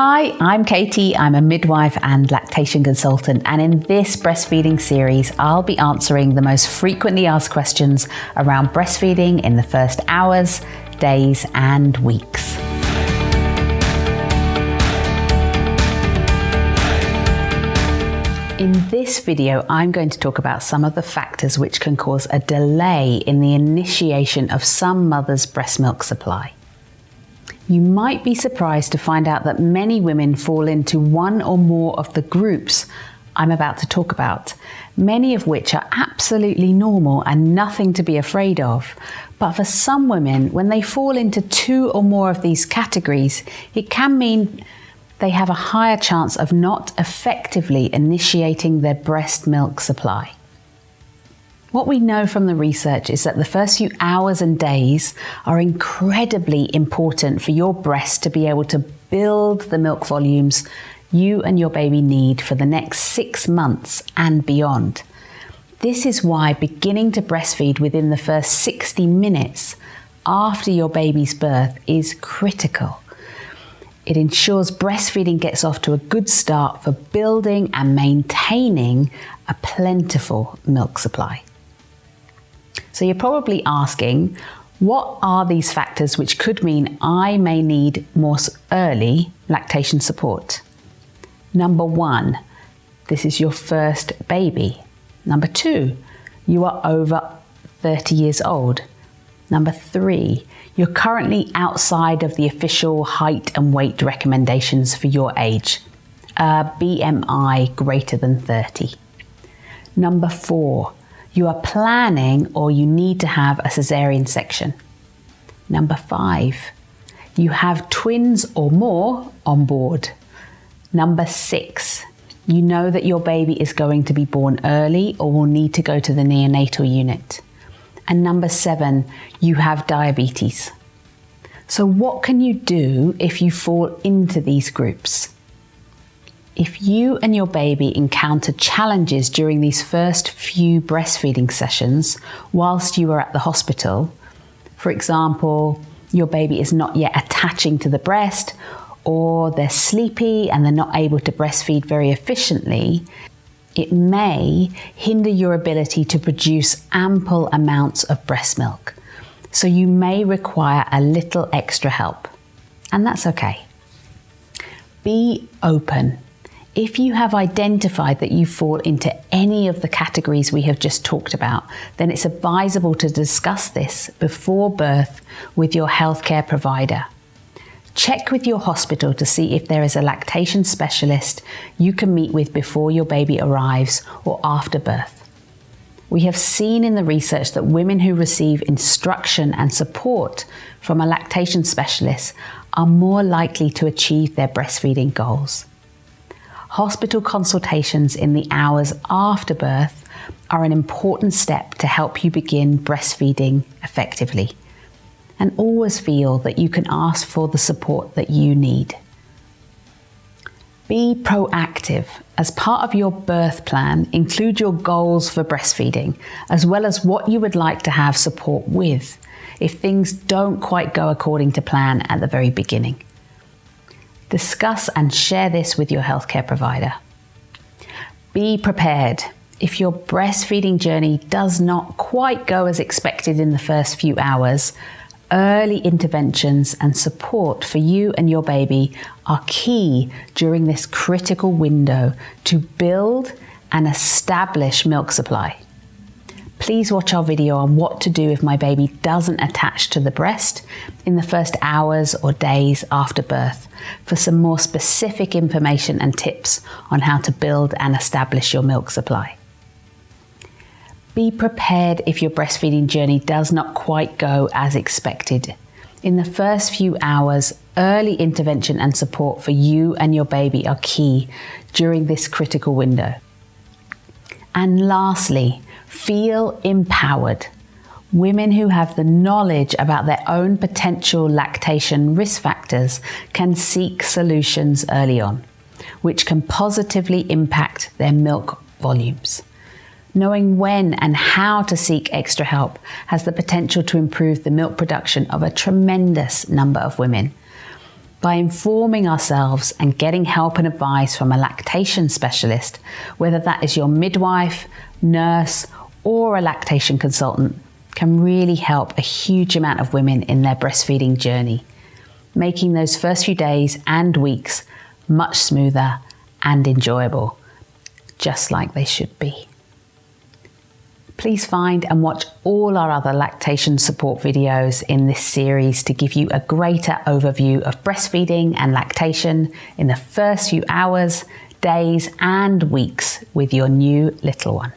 Hi, I'm Katie. I'm a midwife and lactation consultant, and in this breastfeeding series, I'll be answering the most frequently asked questions around breastfeeding in the first hours, days, and weeks. In this video, I'm going to talk about some of the factors which can cause a delay in the initiation of some mothers' breast milk supply. You might be surprised to find out that many women fall into one or more of the groups I'm about to talk about, many of which are absolutely normal and nothing to be afraid of. But for some women, when they fall into two or more of these categories, it can mean they have a higher chance of not effectively initiating their breast milk supply. What we know from the research is that the first few hours and days are incredibly important for your breast to be able to build the milk volumes you and your baby need for the next 6 months and beyond. This is why beginning to breastfeed within the first 60 minutes after your baby's birth is critical. It ensures breastfeeding gets off to a good start for building and maintaining a plentiful milk supply. So you're probably asking, what are these factors which could mean I may need more early lactation support? Number 1, this is your first baby. Number 2, you are over 30 years old. Number 3, you're currently outside of the official height and weight recommendations for your age, BMI greater than 30. Number 4, you are planning or you need to have a cesarean section. Number 5, you have twins or more on board. Number 6, you know that your baby is going to be born early or will need to go to the neonatal unit. And number 7, you have diabetes. So what can you do if you fall into these groups? If you and your baby encounter challenges during these first few breastfeeding sessions whilst you are at the hospital, for example, your baby is not yet attaching to the breast, or they're sleepy and they're not able to breastfeed very efficiently, it may hinder your ability to produce ample amounts of breast milk. So you may require a little extra help, and that's okay. Be open. If you have identified that you fall into any of the categories we have just talked about, then it's advisable to discuss this before birth with your healthcare provider. Check with your hospital to see if there is a lactation specialist you can meet with before your baby arrives or after birth. We have seen in the research that women who receive instruction and support from a lactation specialist are more likely to achieve their breastfeeding goals. Hospital consultations in the hours after birth are an important step to help you begin breastfeeding effectively. And always feel that you can ask for the support that you need. Be proactive. As part of your birth plan, include your goals for breastfeeding, as well as what you would like to have support with if things don't quite go according to plan at the very beginning. Discuss and share this with your healthcare provider. Be prepared. If your breastfeeding journey does not quite go as expected in the first few hours, early interventions and support for you and your baby are key during this critical window to build and establish milk supply. Please watch our video on what to do if my baby doesn't attach to the breast in the first hours or days after birth for some more specific information and tips on how to build and establish your milk supply. Be prepared if your breastfeeding journey does not quite go as expected. In the first few hours, early intervention and support for you and your baby are key during this critical window. And lastly, feel empowered. Women who have the knowledge about their own potential lactation risk factors can seek solutions early on, which can positively impact their milk volumes. Knowing when and how to seek extra help has the potential to improve the milk production of a tremendous number of women. By informing ourselves and getting help and advice from a lactation specialist, whether that is your midwife, nurse, or a lactation consultant, can really help a huge amount of women in their breastfeeding journey, making those first few days and weeks much smoother and enjoyable, just like they should be. Please find and watch all our other lactation support videos in this series to give you a greater overview of breastfeeding and lactation in the first few hours, days, and weeks with your new little one.